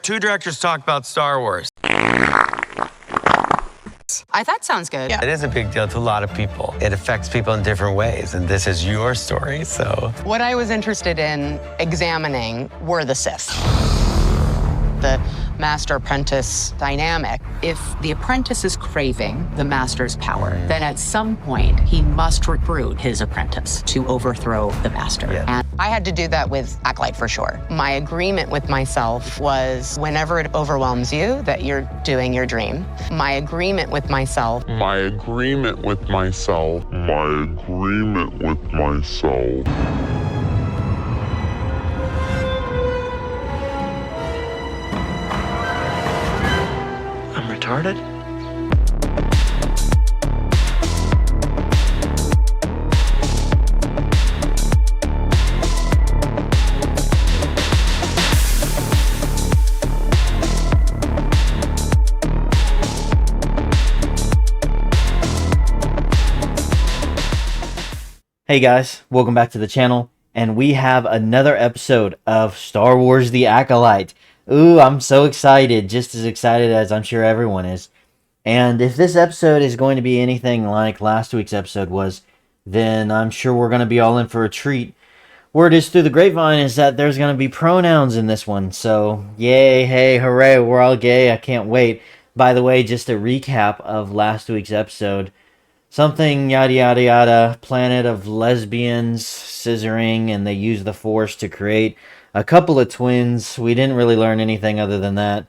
Two directors talk about Star Wars. That sounds good. Yeah. It is a big deal to a lot of people. It affects people in different ways, and this is your story, so. What I was interested in examining were the Sith. The master-apprentice dynamic. If the apprentice is craving the master's power, then at some point he must recruit his apprentice to overthrow the master. Yeah. And I had to do that with Acolyte for sure. My agreement with myself was whenever it overwhelms you that you're doing your dream. My agreement with myself. My agreement with myself. I'm retarded? Hey guys, welcome back to the channel, and we have another episode of Star Wars The Acolyte. Ooh, I'm so excited, just as excited as I'm sure everyone is. And if this episode is going to be anything like last week's episode was, then I'm sure we're going to be all in for a treat. Word is through the grapevine is that there's going to be pronouns in this one, so yay, hey, hooray, we're all gay, I can't wait. By the way, just a recap of last week's episode. Something yada yada yada, planet of lesbians, scissoring, and they use the Force to create a couple of twins. We didn't really learn anything other than that.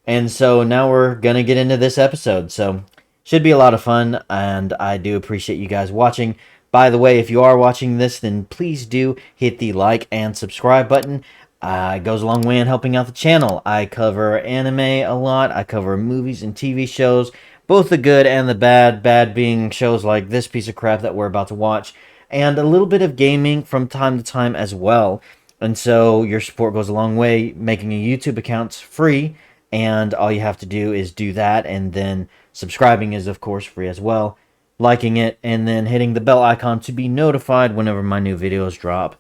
And so now we're going to get into this episode. So should be a lot of fun, and I do appreciate you guys watching. By the way, if you are watching this, then please do hit the like and subscribe button. It goes a long way in helping out the channel. I cover anime a lot. I cover movies and TV shows. Both the good and the bad. Bad being shows like this piece of crap that we're about to watch. And a little bit of gaming from time to time as well. And so your support goes a long way. Making a YouTube account's free. And all you have to do is do that. And then subscribing is of course free as well. Liking it. And then hitting the bell icon to be notified whenever my new videos drop.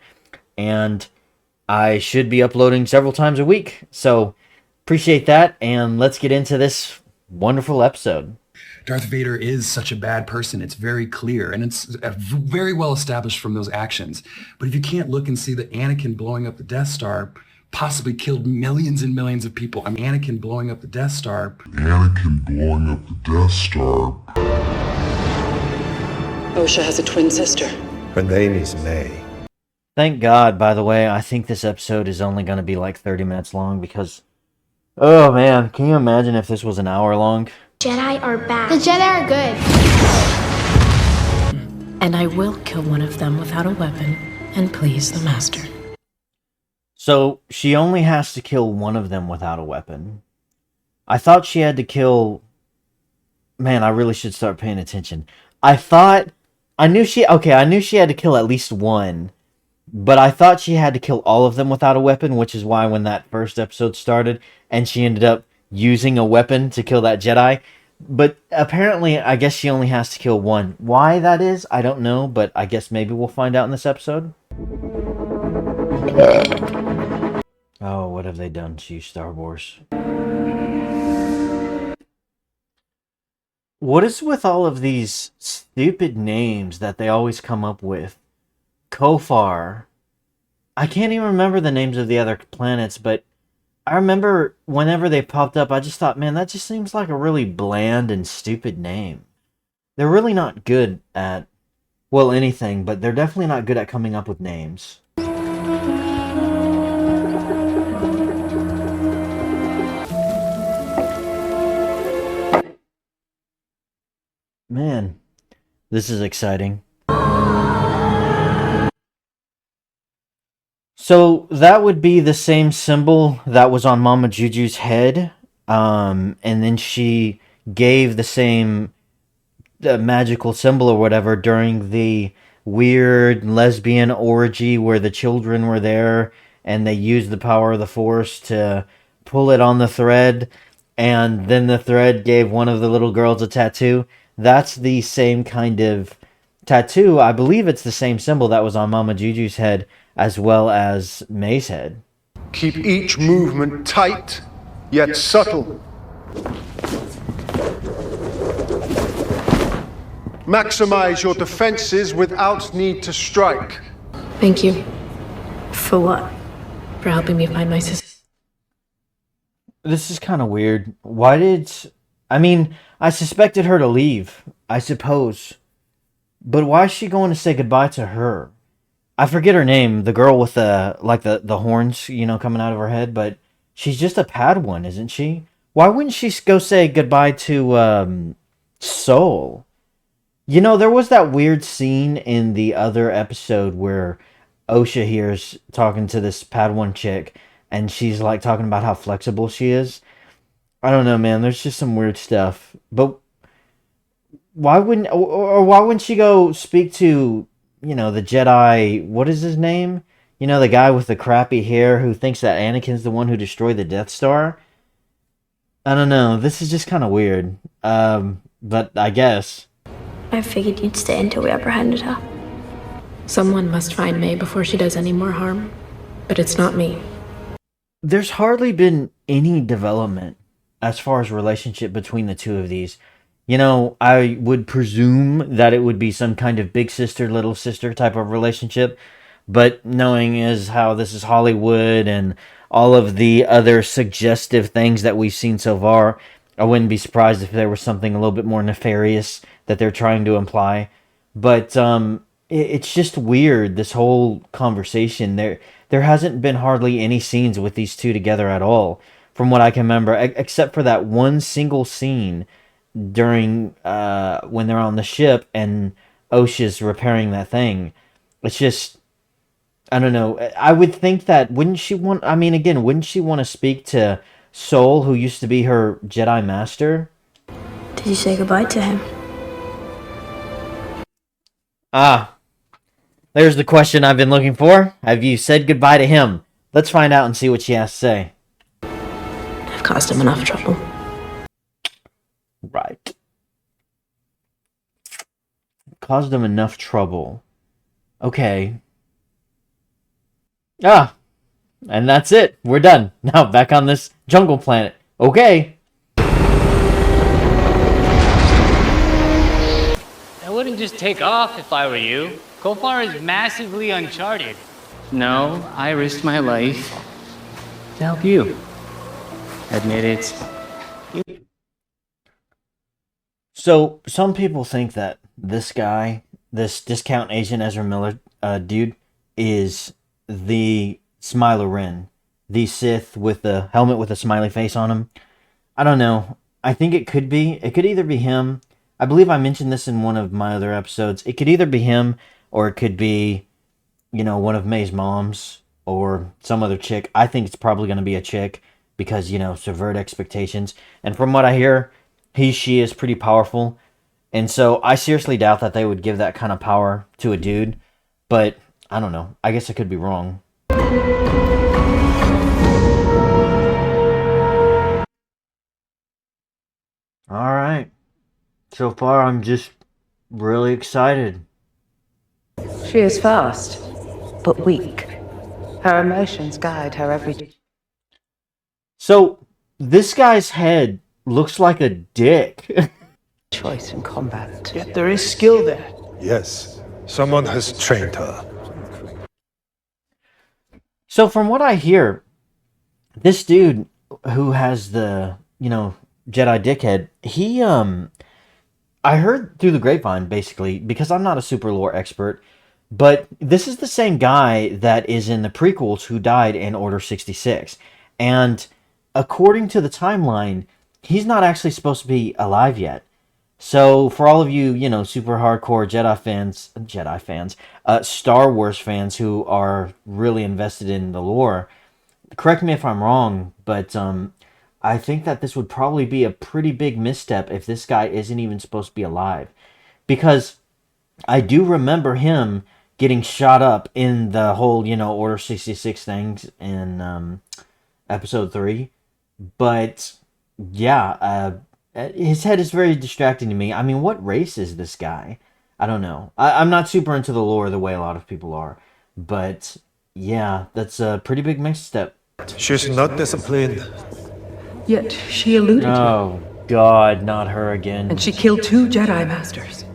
And I should be uploading several times a week. So appreciate that. And let's get into this wonderful episode. Darth Vader is such a bad person. It's very clear, and it's very well established from those actions. But if you can't look and see that Anakin blowing up the Death Star possibly killed millions and millions of people. I mean, Anakin blowing up the Death Star. Osha has a twin sister. Her name is May. Thank God, by the way. I think this episode is only going to be like 30 minutes long because, oh man, can you imagine if this was an hour long? Jedi are bad. The Jedi are good. And I will kill one of them without a weapon and please the master. So she only has to kill one of them without a weapon. I thought she had to kill... Man, I really should start paying attention. I knew she had to kill at least one. But I thought she had to kill all of them without a weapon, which is why when that first episode started and she ended up using a weapon to kill that Jedi. But apparently, I guess she only has to kill one. Why that is, I don't know, but I guess maybe we'll find out in this episode. Oh, what have they done to you, Star Wars? What is with all of these stupid names that they always come up with? Kofar. I can't even remember the names of the other planets, but I remember whenever they popped up, I just thought, man, that just seems like a really bland and stupid name. They're really not good at, well, anything, but they're definitely not good at coming up with names. Man, this is exciting. So that would be the same symbol that was on Mama Juju's head. And then she gave the same magical symbol or whatever during the weird lesbian orgy where the children were there and they used the power of the Force to pull it on the thread. And then the thread gave one of the little girls a tattoo. That's the same kind of tattoo. I believe it's the same symbol that was on Mama Juju's head as well as May's head. Keep each movement tight yet subtle. Maximize your defenses without need to strike. Thank you. For what? For helping me find my sister? This is kind of weird. Why did... I mean, I suspected her to leave, I suppose. But why is she going to say goodbye to her? I forget her name, the girl with the horns, you know, coming out of her head, but she's just a Padawan, isn't she? Why wouldn't she go say goodbye to Soul? You know, there was that weird scene in the other episode where Osha here's talking to this Padawan chick, and she's like talking about how flexible she is. I don't know, man. There's just some weird stuff. But why wouldn't, or why wouldn't she go speak to, you know, the Jedi? What is his name? You know, the guy with the crappy hair who thinks that Anakin's the one who destroyed the Death Star. I don't know. This is just kind of weird. But I guess. I figured you'd stay until we apprehended her. Someone must find May before she does any more harm. But it's not me. There's hardly been any development as far as relationship between the two of these. You know, I would presume that it would be some kind of big sister, little sister type of relationship. But knowing as how this is Hollywood and all of the other suggestive things that we've seen so far, I wouldn't be surprised if there was something a little bit more nefarious that they're trying to imply. But it's just weird, this whole conversation. There hasn't been hardly any scenes with these two together at all, from what I can remember, except for that one single scene during when they're on the ship and Osha's repairing that thing. It's just, I don't know. I would think that, wouldn't she want to speak to Soul, who used to be her Jedi Master? Did you say goodbye to him? There's the question I've been looking for. Have you said goodbye to him? Let's find out and see what she has to say. I've caused him enough trouble. Right. Caused him enough trouble. Okay. And that's it. We're done. Now back on this jungle planet. Okay. I wouldn't just take off if I were you. Kofar is massively uncharted. No, I risked my life to help you. Admit it. So, some people think that this guy, this discount agent Ezra Miller dude, is the Smiler Ren, the Sith with the helmet with a smiley face on him. I don't know. I think it could be. It could either be him. I believe I mentioned this in one of my other episodes. It could either be him, or it could be, you know, one of May's moms, or some other chick. I think it's probably going to be a chick, because, you know, subvert expectations. And from what I hear, she is pretty powerful. And so I seriously doubt that they would give that kind of power to a dude. But, I don't know. I guess I could be wrong. Alright. So far, I'm just really excited. She is fast, but weak. Her emotions guide her every... So, this guy's head looks like a dick. choice in combat. Yet there is skill there. Yes, someone has trained her. So from what I hear, this dude who has the, you know, Jedi dickhead, he, I heard through the grapevine, basically, because I'm not a super lore expert, but this is the same guy that is in the prequels who died in Order 66. And according to the timeline, he's not actually supposed to be alive yet. So for all of you, you know, super hardcore Jedi fans, Star Wars fans who are really invested in the lore, correct me if I'm wrong, but I think that this would probably be a pretty big misstep if this guy isn't even supposed to be alive. Because I do remember him getting shot up in the whole, you know, Order 66 things in Episode 3. But, yeah, his head is very distracting to me. I mean, what race is this guy? I don't know. I'm not super into the lore the way a lot of people are. But, yeah, that's a pretty big misstep. She's not disciplined. Yet she eluded you. Oh, God, not her again. And she killed 2 Jedi Masters.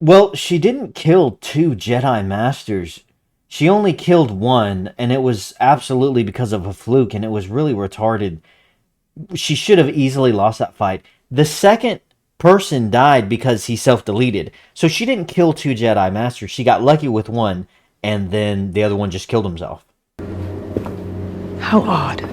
Well, she didn't kill 2 Jedi Masters. She only killed one, and it was absolutely because of a fluke, and it was really retarded. She should have easily lost that fight. The second person died because he self-deleted. So she didn't kill 2 Jedi Masters. She got lucky with one, and then the other one just killed himself. How odd.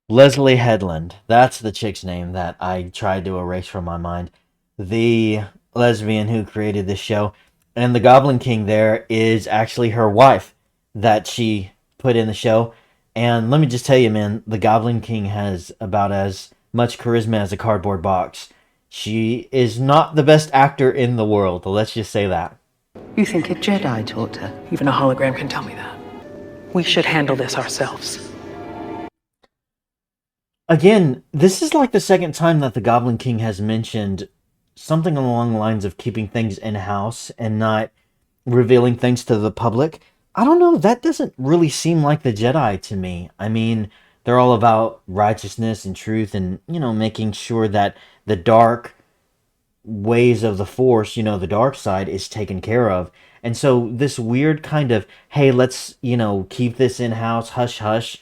Leslie Headland. That's the chick's name that I tried to erase from my mind. The lesbian who created this show. And the Goblin King there is actually her wife that she put in the show. And let me just tell you, man, the Goblin King has about as much charisma as a cardboard box. She is not the best actor in the world, let's just say that. You think a Jedi taught her? Even a hologram can tell me that. We should handle this ourselves. Again, this is like the second time that the Goblin King has mentioned something along the lines of keeping things in-house and not revealing things to the public. I don't know, that doesn't really seem like the Jedi to me. I mean, they're all about righteousness and truth and, making sure that the dark ways of the Force, the dark side, is taken care of. And so this weird kind of, hey, let's, keep this in-house, hush-hush,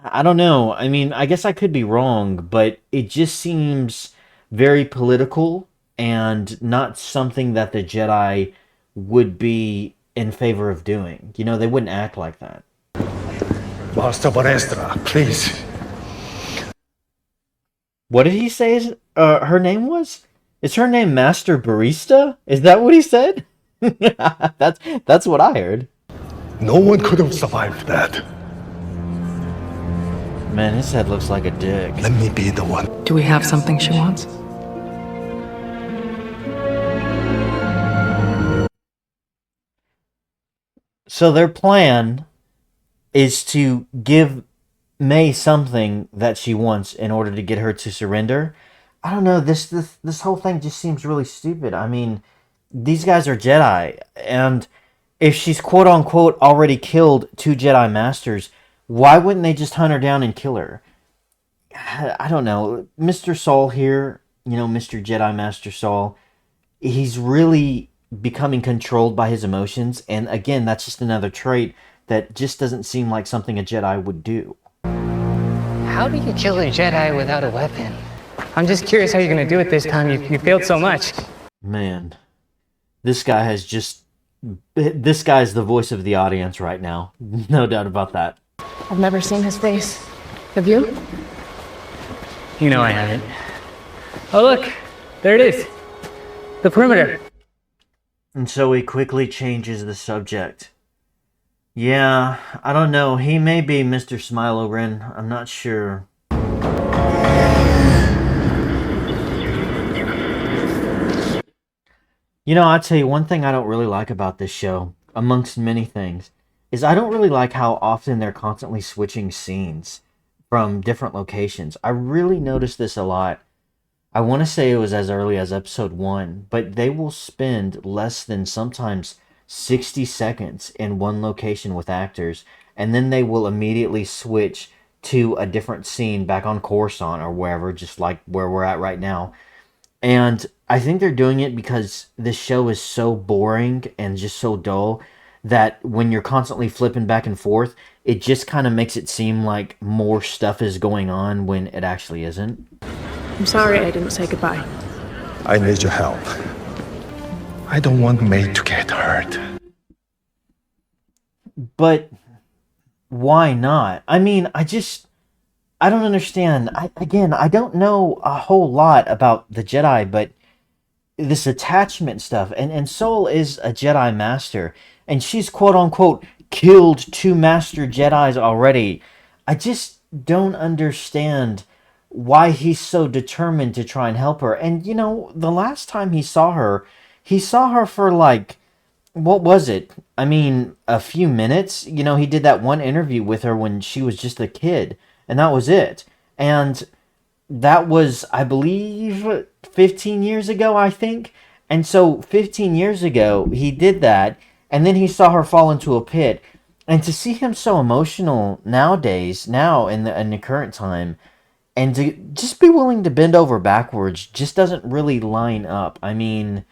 I don't know. I mean, I guess I could be wrong, but it just seems very political and not something that the Jedi would be in favor of doing. They wouldn't act like that. Master Balestra, please. What did he say her name was? Is her name Master Barista? Is that what he said? That's what I heard. No one could have survived that. Man, his head looks like a dick. Let me be the one. Do we have something she wants? So their plan is to give May something that she wants in order to get her to surrender. I don't know, this whole thing just seems really stupid. I mean, these guys are Jedi, and if she's quote-unquote already killed 2 Jedi Masters, why wouldn't they just hunt her down and kill her? I don't know. Mr. Saul here, Mr. Jedi Master Saul, he's really becoming controlled by his emotions. And again, that's just another trait that just doesn't seem like something a Jedi would do. How do you kill a Jedi without a weapon? I'm just curious how you're going to do it this time. You failed so much. Man, this guy's the voice of the audience right now. No doubt about that. I've never seen his face. Have you? You know I haven't. Oh look, there it is. The perimeter. And so he quickly changes the subject. Yeah, I don't know. He may be Mr. Smilo-Ren. I'm not sure. I'll tell you one thing I don't really like about this show, amongst many things, is I don't really like how often they're constantly switching scenes from different locations. I really noticed this a lot. I want to say it was as early as episode 1, but they will spend less than sometimes 60 seconds in one location with actors, and then they will immediately switch to a different scene back on Coruscant or wherever, just like where we're at right now. And I think they're doing it because this show is so boring and just so dull that when you're constantly flipping back and forth, it just kind of makes it seem like more stuff is going on when it actually isn't. I'm sorry I didn't say goodbye. I need your help. I don't want May to get hurt. But why not? I mean, I don't understand. I don't know a whole lot about the Jedi, but this attachment stuff, and Sol is a Jedi Master, and she's quote-unquote killed 2 Master Jedis already. I just don't understand why he's so determined to try and help her. And, the last time he saw her for like, what was it? I mean, a few minutes. He did that one interview with her when she was just a kid, and that was it. And that was, I believe, 15 years ago, I think. And so 15 years ago, he did that, and then he saw her fall into a pit. And to see him so emotional nowadays, now in the current time, and to just be willing to bend over backwards just doesn't really line up. I mean,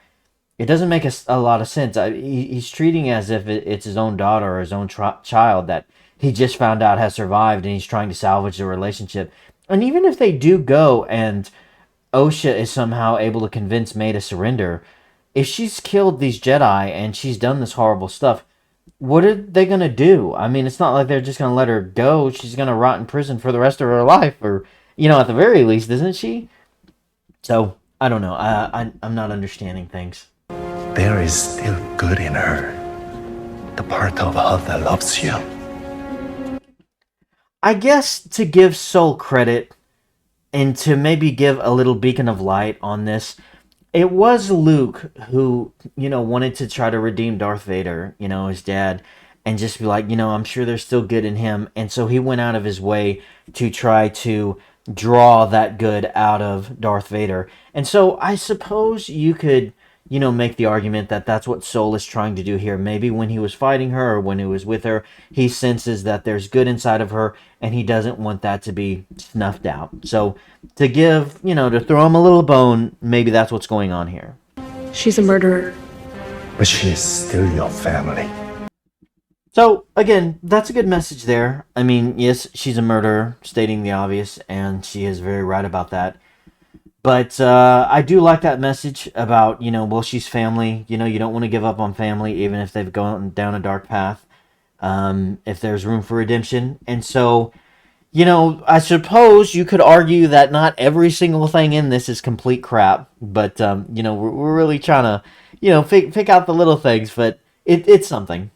it doesn't make a lot of sense. He's treating as if it's his own daughter or his own child that he just found out has survived, and he's trying to salvage the relationship. And even if they do go and Osha is somehow able to convince May to surrender, if she's killed these Jedi and she's done this horrible stuff, what are they going to do? I mean, it's not like they're just going to let her go. She's going to rot in prison for the rest of her life, or, at the very least, isn't she? So, I don't know. I'm not understanding things. There is still good in her. The part of her that loves you. I guess to give Soul credit and to maybe give a little beacon of light on this, it was Luke who, wanted to try to redeem Darth Vader, his dad, and just be like, I'm sure there's still good in him. And so he went out of his way to try to draw that good out of Darth Vader. And so I suppose you could, make the argument that that's what Soul is trying to do here. Maybe when he was fighting her or when he was with her, he senses that there's good inside of her and he doesn't want that to be snuffed out. So to give, to throw him a little bone, maybe that's what's going on here. She's a murderer. But she is still your family. So, again, that's a good message there. I mean, yes, she's a murderer, stating the obvious, and she is very right about that. But I do like that message about, she's family. You don't want to give up on family, even if they've gone down a dark path, if there's room for redemption. And so, I suppose you could argue that not every single thing in this is complete crap. But, we're really trying to, pick out the little things. But it's something.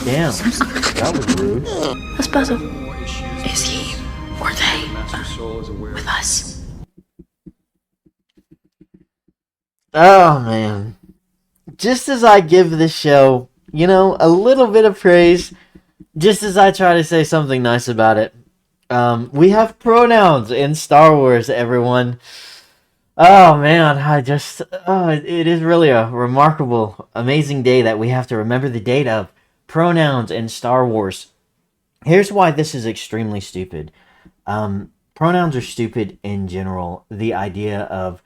Damn, that was rude. That's puzzle. Is he or they with us? Oh, man. Just as I give this show, a little bit of praise, just as I try to say something nice about it, we have pronouns in Star Wars, everyone. Oh, man, it is really a remarkable, amazing day that we have to remember the date of pronouns in Star Wars. Here's why this is extremely stupid. Pronouns are stupid in general. The idea of,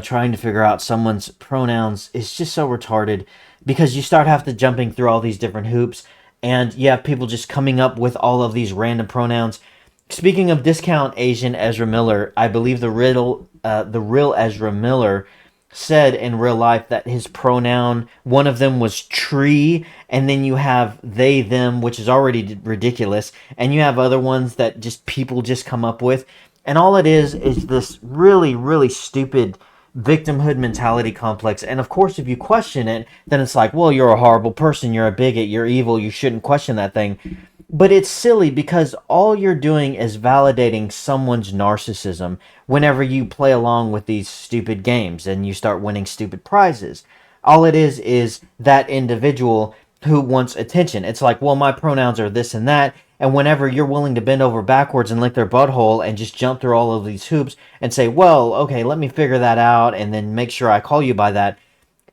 trying to figure out someone's pronouns is just so retarded because you start jumping through all these different hoops and you have people just coming up with all of these random pronouns. Speaking of discount Asian Ezra Miller, I believe the real Ezra Miller said in real life that his pronoun, one of them was tree, and then you have they, them, which is already ridiculous, and you have other ones that just people just come up with, and all it is this really, really stupid victimhood mentality complex. And of course, if you question it, then it's like, well, you're a horrible person, you're a bigot, you're evil, you shouldn't question that thing. But it's silly because all you're doing is validating someone's narcissism whenever you play along with these stupid games and you start winning stupid prizes. All it is that individual who wants attention. It's like, well, my pronouns are this and that, and whenever you're willing to bend over backwards and lick their butthole and just jump through all of these hoops and say, well, okay, let me figure that out and then make sure I call you by that,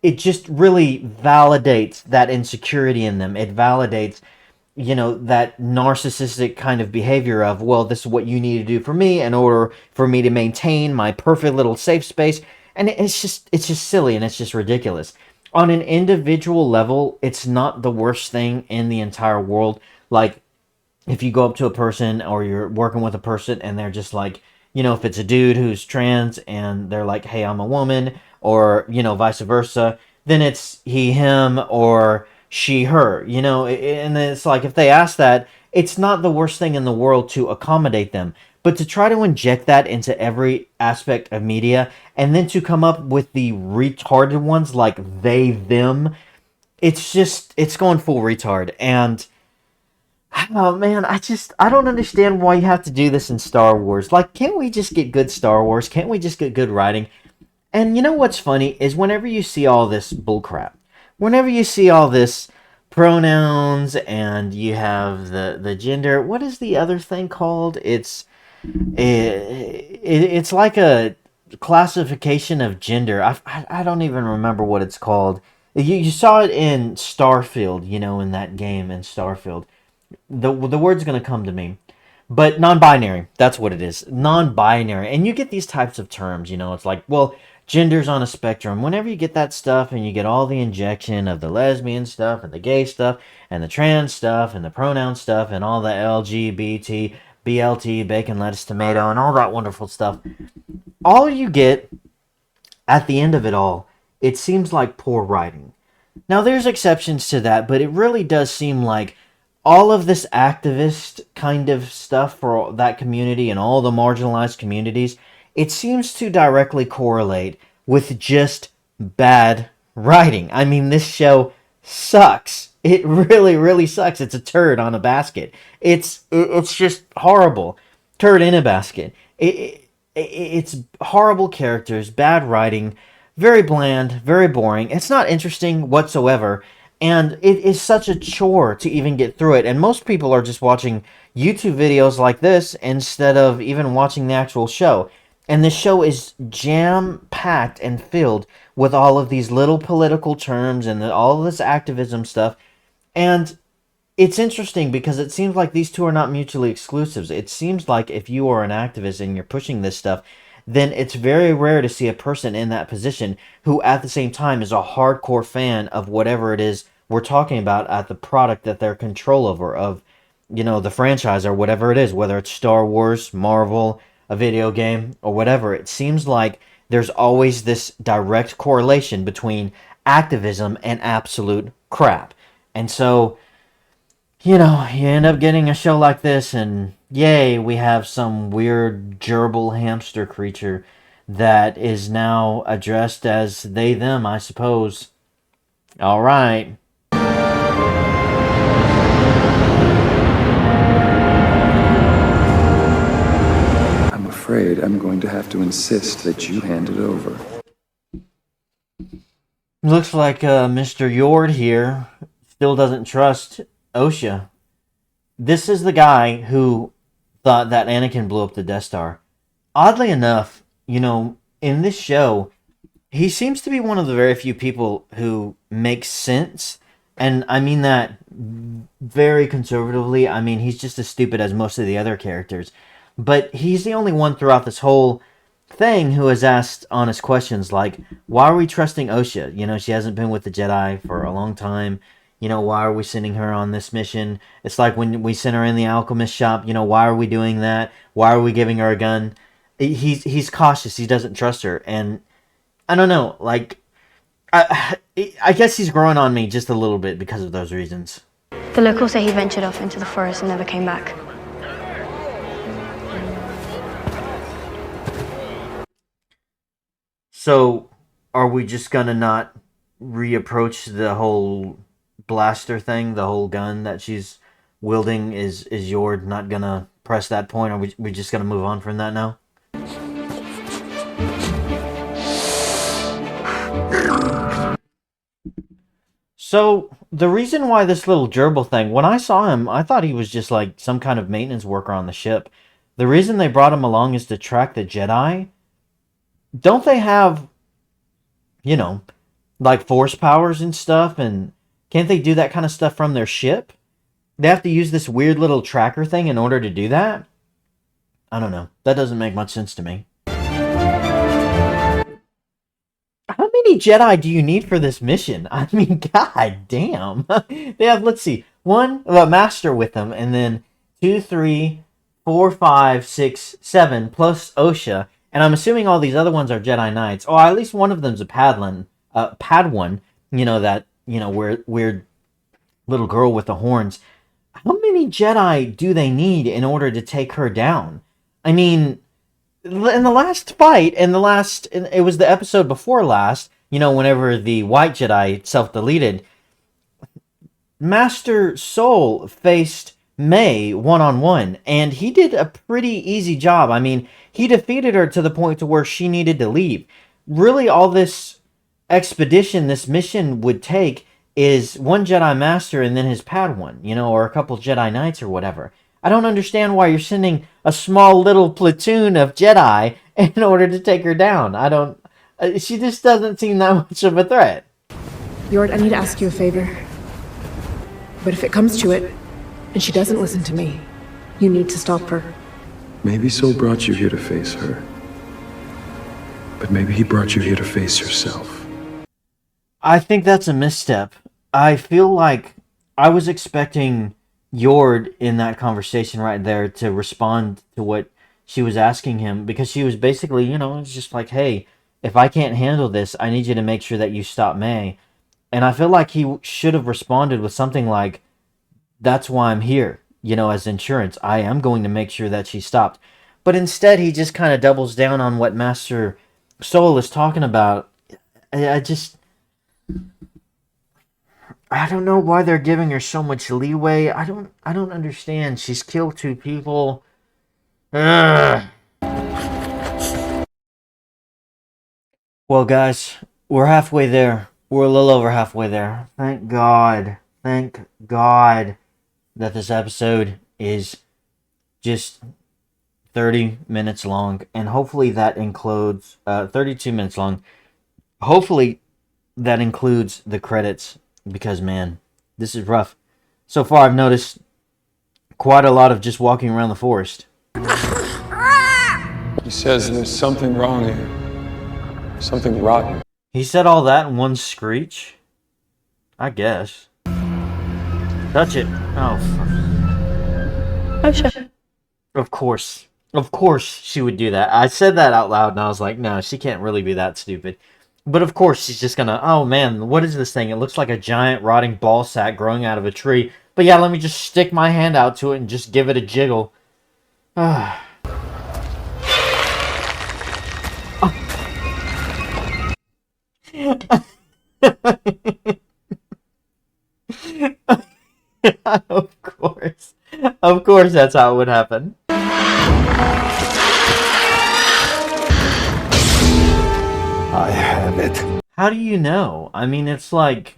it just really validates that insecurity in them. It validates that narcissistic kind of behavior of, well, this is what you need to do for me in order for me to maintain my perfect little safe space. And it's just silly and it's just ridiculous. On an individual level, it's not the worst thing in the entire world. Like, if you go up to a person or you're working with a person and they're just like, if it's a dude who's trans and they're like, hey, I'm a woman, or, vice versa, then it's he, him, or she, her, and it's like, if they ask that, it's not the worst thing in the world to accommodate them. But to try to inject that into every aspect of media and then to come up with the retarded ones like they, them, it's going full retard. And oh man, I don't understand why you have to do this in Star Wars. Like, can't we just get good Star Wars? Can't we just get good writing? And you know what's funny is whenever you see all this bullcrap, whenever you see all this pronouns and you have the gender, what is the other thing called? It's like a classification of gender. I don't even remember what it's called. You saw it in Starfield, in that game in Starfield. The word's going to come to me. But non-binary, that's what it is. Non-binary. And you get these types of terms, it's like, well, gender's on a spectrum. Whenever you get that stuff and you get all the injection of the lesbian stuff and the gay stuff and the trans stuff and the pronoun stuff and all the LGBT, BLT, bacon, lettuce, tomato, and all that wonderful stuff, all you get at the end of it all, it seems like poor writing. Now, there's exceptions to that, but it really does seem like all of this activist kind of stuff for that community and all the marginalized communities, it seems to directly correlate with just bad writing. I mean, this show sucks. It really, really sucks. It's a turd on a basket. It's just horrible. Turd in a basket. It's horrible characters, bad writing, very bland, very boring. It's not interesting whatsoever. And it is such a chore to even get through it. And most people are just watching YouTube videos like this instead of even watching the actual show. And the show is jam-packed and filled with all of these little political terms and all of this activism stuff. And it's interesting because it seems like these two are not mutually exclusive. It seems like if you are an activist and you're pushing this stuff, then it's very rare to see a person in that position who at the same time is a hardcore fan of whatever it is we're talking about at the product that they're control over of, the franchise or whatever it is, whether it's Star Wars, Marvel, a video game, or whatever. It seems like there's always this direct correlation between activism and absolute crap. And so, you end up getting a show like this, and yay, we have some weird gerbil hamster creature that is now addressed as they, them, I suppose. All right. I'm afraid I'm going to have to insist that you hand it over. Looks like Mr. Yord here still doesn't trust Osha. This is the guy who thought that Anakin blew up the Death Star. Oddly enough, in this show, he seems to be one of the very few people who makes sense. And I mean that very conservatively. I mean, he's just as stupid as most of the other characters. But he's the only one throughout this whole thing who has asked honest questions like, why are we trusting Osha? She hasn't been with the Jedi for a long time. Why are we sending her on this mission? It's like when we sent her in the alchemist shop, why are we doing that? Why are we giving her a gun? He's cautious. He doesn't trust her. And I don't know, I guess he's growing on me just a little bit because of those reasons. The locals say he ventured off into the forest and never came back. So, are we just gonna not reapproach the whole blaster thing, the whole gun that she's wielding? Is Yord not gonna press that point? Are we just gonna move on from that now? So, the reason why this little gerbil thing, when I saw him, I thought he was just like some kind of maintenance worker on the ship. The reason they brought him along is to track the Jedi. Don't they have, like force powers and stuff? And can't they do that kind of stuff from their ship? They have to use this weird little tracker thing in order to do that? I don't know. That doesn't make much sense to me. How many Jedi do you need for this mission? I mean, god damn. They have, let's see, a master with them, and then 2, 3, 4, 5, 6, 7, plus Osha. And I'm assuming all these other ones are Jedi Knights. Oh, at least one of them's a Padawan. That, weird little girl with the horns. How many Jedi do they need in order to take her down? I mean, in the last fight, it was the episode before last, whenever the white Jedi self-deleted, Master Soul faced May one-on-one, and he did a pretty easy job. I mean, he defeated her to the point to where she needed to leave. Really, all this expedition, this mission would take is one Jedi Master and then his Padawan, or a couple Jedi Knights or whatever. I don't understand why you're sending a small little platoon of Jedi in order to take her down. She just doesn't seem that much of a threat. Yord, I need to ask you a favor. But if it comes to it, and she doesn't listen to me, you need to stop her. Maybe Sol brought you here to face her. But maybe he brought you here to face yourself. I think that's a misstep. I feel like I was expecting Yord in that conversation right there to respond to what she was asking him, because she was basically, it's just like, hey, if I can't handle this, I need you to make sure that you stop May. And I feel like he should have responded with something like, that's why I'm here, as insurance. I am going to make sure that she stopped. But instead, he just kind of doubles down on what Master Sol is talking about. I don't know why they're giving her so much leeway. I don't understand. She's killed 2 people. Ugh. Well, guys, we're halfway there. We're a little over halfway there. Thank God that this episode is just 30 minutes long, and hopefully that includes 32 minutes long. Hopefully that includes the credits, because man, this is rough. So far I've noticed quite a lot of just walking around the forest. He says there's something wrong here. Something rotten. He said all that in one screech? I guess. Touch it. Oh, sure. Of course. Of course she would do that. I said that out loud and I was like, no, she can't really be that stupid. But of course she's just gonna, oh man, what is this thing? It looks like a giant rotting ball sack growing out of a tree. But yeah, let me just stick my hand out to it and just give it a jiggle. I Of course that's how it would happen. I have it. How do you know? I mean, it's like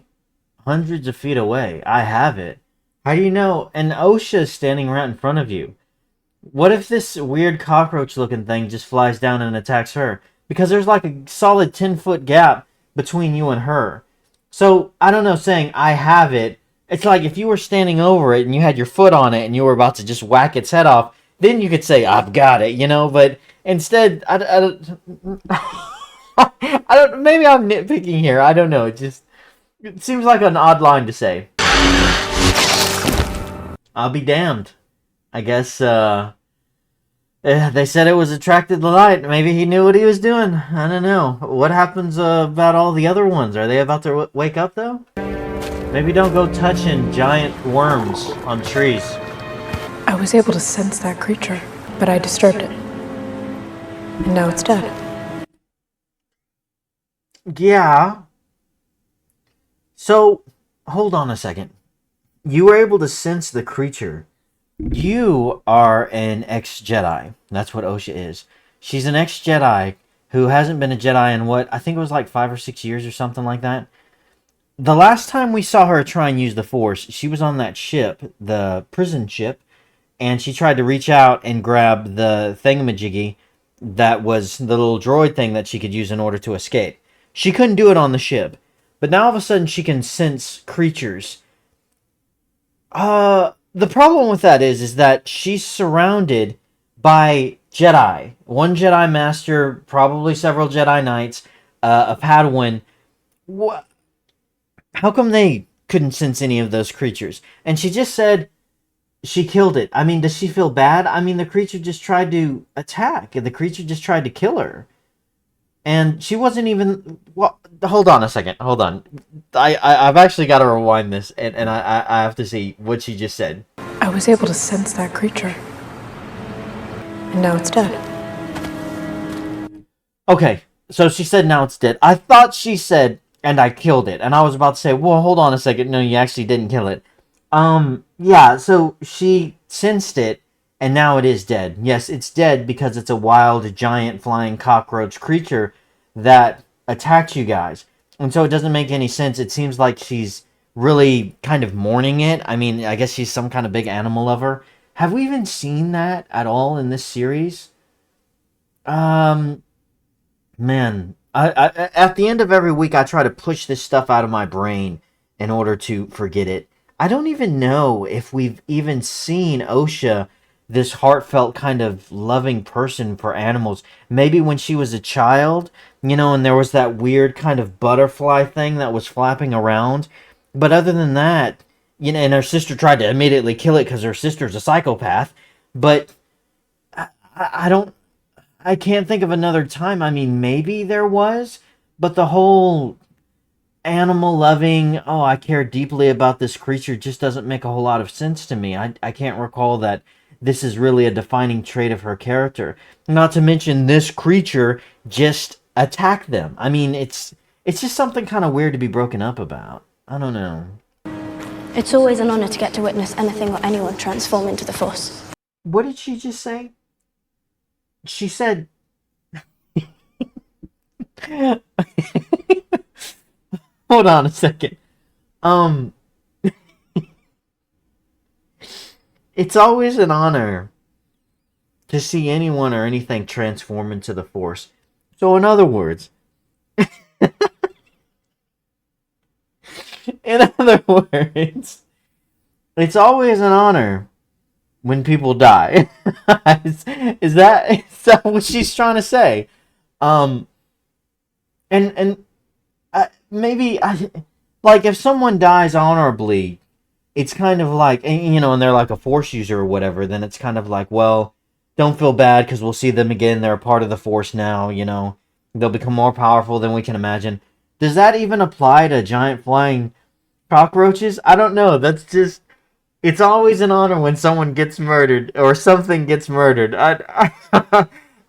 hundreds of feet away. I have it. How do you know? And OSHA is standing right in front of you. What if this weird cockroach looking thing just flies down and attacks her? Because there's like a solid 10-foot gap between you and her. So, I don't know, saying I have it, it's like if you were standing over it and you had your foot on it and you were about to just whack its head off, then you could say, I've got it, but instead, I don't, maybe I'm nitpicking here, I don't know, it seems like an odd line to say. I'll be damned. I guess, they said it was attracted to light. Maybe he knew what he was doing. I don't know. What happens about all the other ones? Are they about to wake up, though? Maybe don't go touching giant worms on trees. I was able to sense that creature, but I disturbed it. And now it's dead. Yeah. So, hold on a second. You were able to sense the creature. You are an ex-Jedi. That's what Osha is. She's an ex-Jedi who hasn't been a Jedi in I think it was like 5 or 6 years or something like that. The last time we saw her try and use the Force, she was on that ship, the prison ship, and she tried to reach out and grab the thingamajiggy that was the little droid thing that she could use in order to escape. She couldn't do it on the ship, but now all of a sudden she can sense creatures. The problem with that is that she's surrounded by Jedi. One Jedi Master, probably several Jedi Knights, a Padawan. How come they couldn't sense any of those creatures? And she just said she killed it. I mean, does she feel bad? I mean, the creature just tried to attack, and the creature just tried to kill her. And she wasn't even... Well, hold on a second. Hold on. I've actually got to rewind this, and I have to see what she just said. I was able to sense that creature. And now it's dead. Okay, so she said now it's dead. I thought she said, and I killed it. And I was about to say, well, hold on a second. No, you actually didn't kill it. Yeah, so she sensed it, and now it is dead. Yes, it's dead because it's a wild, giant, flying cockroach creature that attacked you guys. And so it doesn't make any sense. It seems like she's really kind of mourning it. I mean, I guess she's some kind of big animal lover. Have we even seen that at all in this series? Man, At the end of every week, I try to push this stuff out of my brain in order to forget it. I don't even know if we've even seen Osha, this heartfelt kind of loving person for animals. Maybe when she was a child, and there was that weird kind of butterfly thing that was flapping around. But other than that, and her sister tried to immediately kill it because her sister's a psychopath. But I don't. I can't think of another time. I mean, maybe there was, but the whole animal loving, oh, I care deeply about this creature just doesn't make a whole lot of sense to me. I can't recall that this is really a defining trait of her character. Not to mention this creature just attacked them. I mean, it's just something kind of weird to be broken up about. I don't know. It's always an honor to get to witness anything or anyone transform into the Force. What did she just say? She said... Hold on a second. It's always an honor to see anyone or anything transform into the Force. So in other words... it's always an honor when people die. is that what she's trying to say? Maybe like if someone dies honorably, it's kind of like, and they're like a Force user or whatever, then it's kind of like, well, don't feel bad because we'll see them again. They're a part of the Force now. They'll become more powerful than we can imagine. Does that even apply to giant flying cockroaches? I don't know. That's just... It's always an honor when someone gets murdered or something gets murdered. I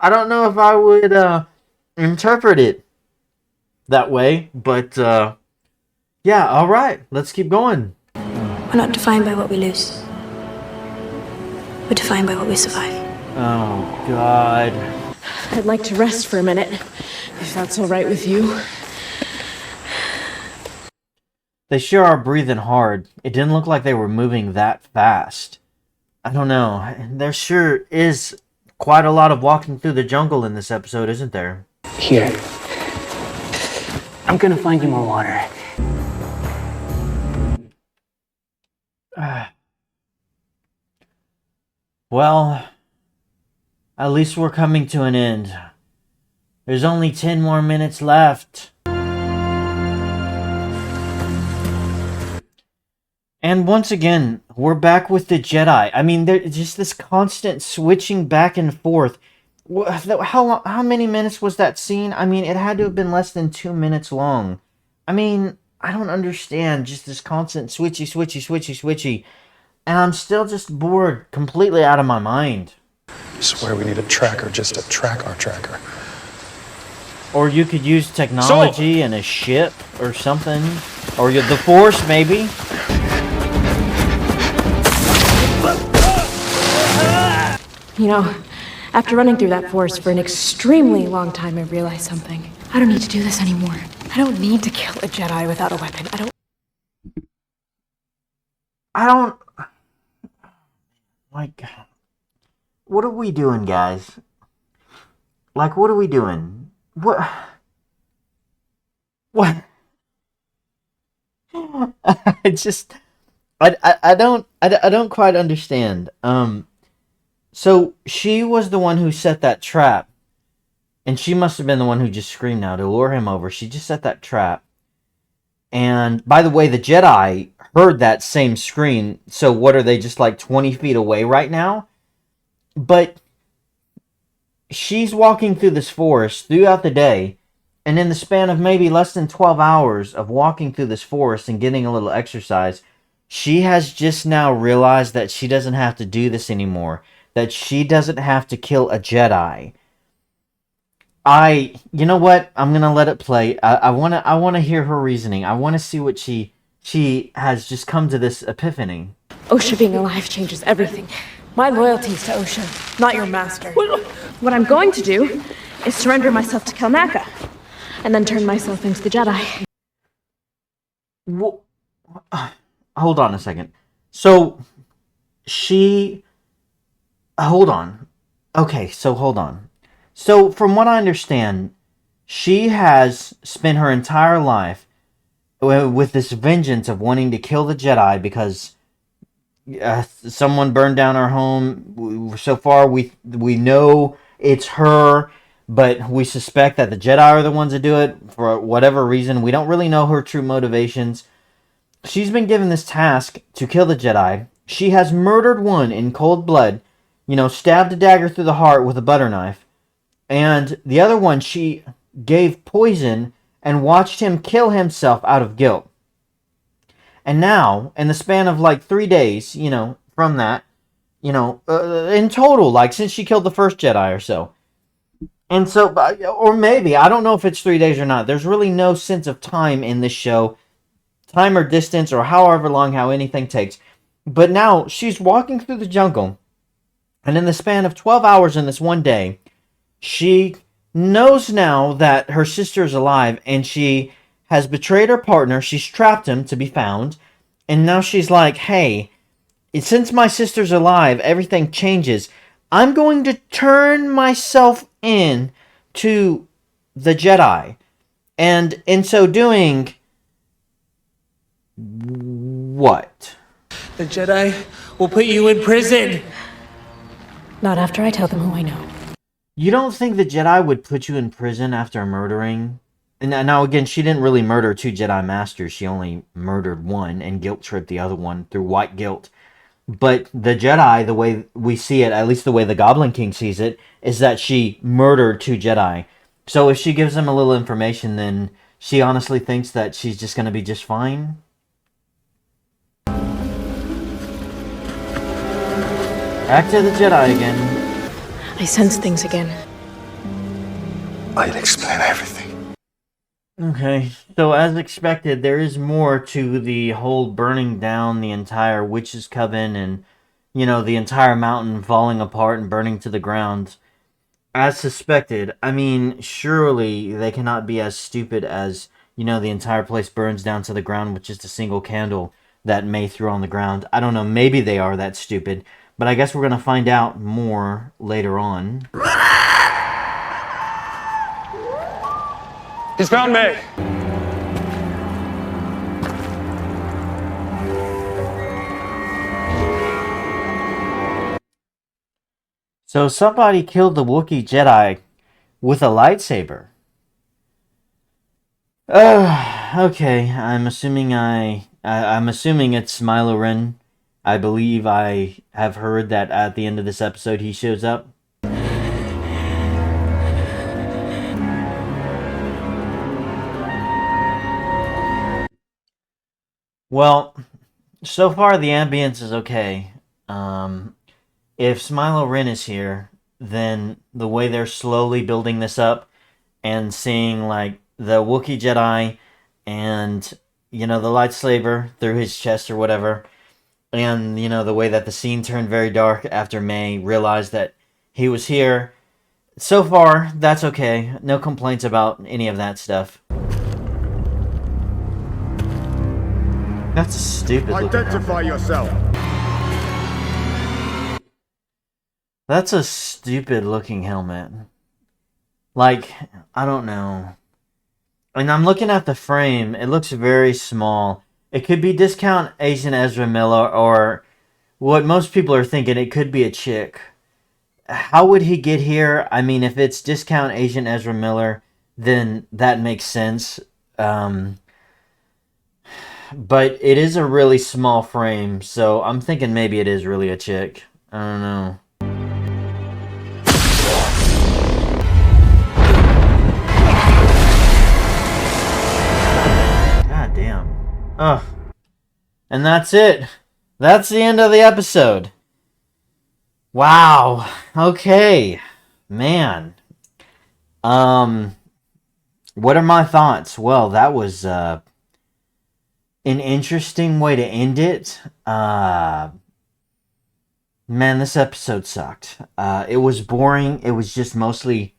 don't know if I would interpret it that way, but yeah, all right, let's keep going. We're not defined by what we lose. We're defined by what we survive. Oh, God. I'd like to rest for a minute, if that's all right with you. They sure are breathing hard. It didn't look like they were moving that fast. I don't know. There sure is quite a lot of walking through the jungle in this episode, isn't there? Here. I'm gonna find you more water. Well, at least we're coming to an end. There's only 10 more minutes left. And once again, we're back with the Jedi. I mean, there's just this constant switching back and forth. How many minutes was that scene? I mean, it had to have been less than 2 minutes long. I mean, I don't understand just this constant switchy. And I'm still just bored, completely out of my mind. I swear we need a tracker just to track our tracker. Or you could use technology and a ship or something. Or the Force, maybe. After running through that forest for an extremely long time, I realized something. I don't need to do this anymore. I don't need to kill a Jedi without a weapon. Like, what are we doing, guys? Like, what are we doing? What? I don't quite understand. So she was the one who set that trap, and she must have been the one who just screamed now to lure him over. She just set that trap. And by the way, the Jedi heard that same scream. So what are they, just like 20 feet away right now? But she's walking through this forest throughout the day, and in the span of maybe less than 12 hours of walking through this forest and getting a little exercise, she has just now realized that she doesn't have to do this anymore. That she doesn't have to kill a Jedi. You know what? I'm gonna let it play. I wanna hear her reasoning. I wanna see what she has just come to this epiphany. Osha being alive changes everything. My loyalty is to Osha, not your master. What I'm going to do is surrender myself to Kelnaka, and then turn myself into the Jedi. Hold on a second. So, hold on. Okay, so hold on. So, from what I understand, She has spent her entire life with this vengeance of wanting to kill the Jedi because someone burned down our home. So far, we know it's her, but we suspect that the Jedi are the ones that do it for whatever reason. We don't really know her true motivations. She's been given this task to kill the Jedi. She has murdered one in cold blood, stabbed a dagger through the heart with a butter knife. And the other one, she gave poison and watched him kill himself out of guilt. And now, in the span of like 3 days, from that, in total, like since she killed the first Jedi or so. And so, or maybe, I don't know if it's 3 days or not. There's really no sense of time in this show. Time or distance or however long how anything takes. But now she's walking through the jungle. And in the span of 12 hours in this one day, she knows now that her sister is alive and she has betrayed her partner. She's trapped him to be found. And now she's like, hey, since my sister's alive, everything changes. I'm going to turn myself in to the Jedi. And in so doing, what? The Jedi will put you in prison. Not after I tell them who I know. You don't think the Jedi would put you in prison after murdering? And now again, she didn't really murder 2 Jedi Masters. She only murdered one and guilt-tripped the other one through white guilt. But the Jedi, the way we see it, at least the way the Goblin King sees it, is that she murdered 2 Jedi. So if she gives them a little information, then she honestly thinks that she's just going to be just fine? Back to the Jedi again. I sense things again. I'll explain everything. Okay, so as expected, there is more to the whole burning down the entire Witch's Coven and, the entire mountain falling apart and burning to the ground. As suspected, I mean, surely they cannot be as stupid as, the entire place burns down to the ground with just a single candle that May threw on the ground. I don't know, maybe they are that stupid, but I guess we're going to find out more later on. He's found May. So somebody killed the Wookiee Jedi with a lightsaber. Okay. I'm assuming it's Milo Ren. I believe I have heard that at the end of this episode he shows up. Well, so far the ambience is okay. If Smilo Ren is here, then the way they're slowly building this up and seeing like the Wookiee Jedi and the lightsaber through his chest or whatever, and the way that the scene turned very dark after May realized that he was here. So far, that's okay. No complaints about any of that stuff. That's a stupid looking Identify yourself. That's a stupid looking helmet. Like, I don't know. And I'm looking at the frame. It looks very small. It could be discount Agent Ezra Miller, or what most people are thinking, it could be a chick. How would he get here? I mean, if it's discount Agent Ezra Miller, then that makes sense. But it is a really small frame, so I'm thinking maybe it is really a chick. I don't know. God damn. Ugh. And that's it. That's the end of the episode. Wow. Okay. Man. What are my thoughts? Well, that was, an interesting way to end it. Man, this episode sucked. It was boring. It was just mostly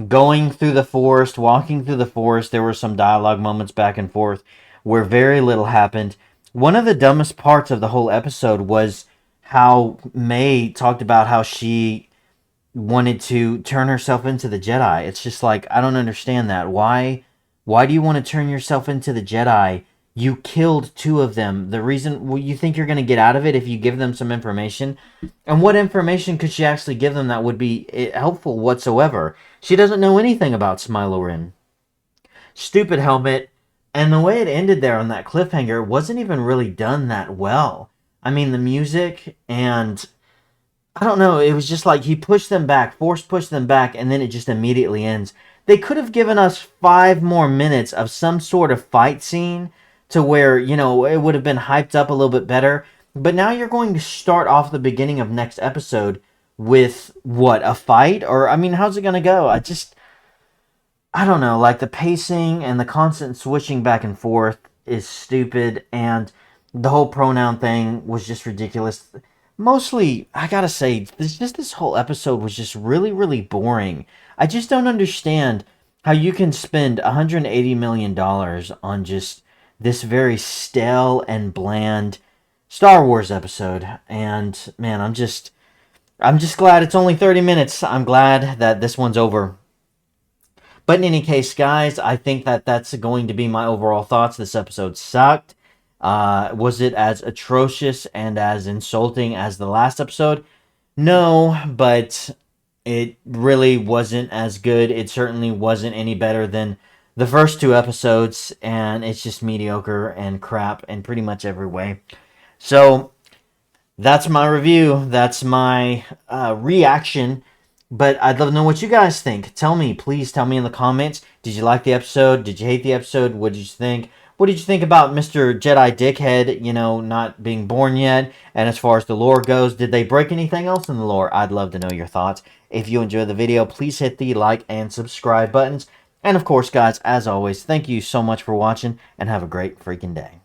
going through the forest, walking through the forest. There were some dialogue moments back and forth where very little happened. One of the dumbest parts of the whole episode was how May talked about how she wanted to turn herself into the Jedi. It's just like, I don't understand that. Why do you want to turn yourself into the Jedi? You killed 2 of them. The reason, well, you think you're going to get out of it if you give them some information? And what information could she actually give them that would be helpful whatsoever? She doesn't know anything about Smilo Ren. Stupid helmet. And the way it ended there on that cliffhanger wasn't even really done that well. I mean, the music and... I don't know, it was just like he pushed them back, force pushed them back, and then it just immediately ends. They could have given us 5 more minutes of some sort of fight scene to where, you know, it would have been hyped up a little bit better. But now you're going to start off the beginning of next episode with, what, a fight? Or, I mean, how's it going to go? I don't know, like the pacing and the constant switching back and forth is stupid, and the whole pronoun thing was just ridiculous. Mostly, I gotta say, this whole episode was just really, really boring. I just don't understand how you can spend $180 million on just this very stale and bland Star Wars episode. And, man, I'm just glad it's only 30 minutes. I'm glad that this one's over. But in any case, guys, I think that that's going to be my overall thoughts. This episode sucked. Was it as atrocious and as insulting as the last episode? No, but it really wasn't as good. It certainly wasn't any better than the first 2 episodes, and it's just mediocre and crap in pretty much every way. So, that's my review. That's my reaction. But I'd love to know what you guys think. Tell me, please tell me in the comments. Did you like the episode? Did you hate the episode? What did you think? What did you think about Mr. Jedi Dickhead, you know, not being born yet? And as far as the lore goes, did they break anything else in the lore? I'd love to know your thoughts. If you enjoyed the video, please hit the like and subscribe buttons. And of course, guys, as always, thank you so much for watching, and have a great freaking day.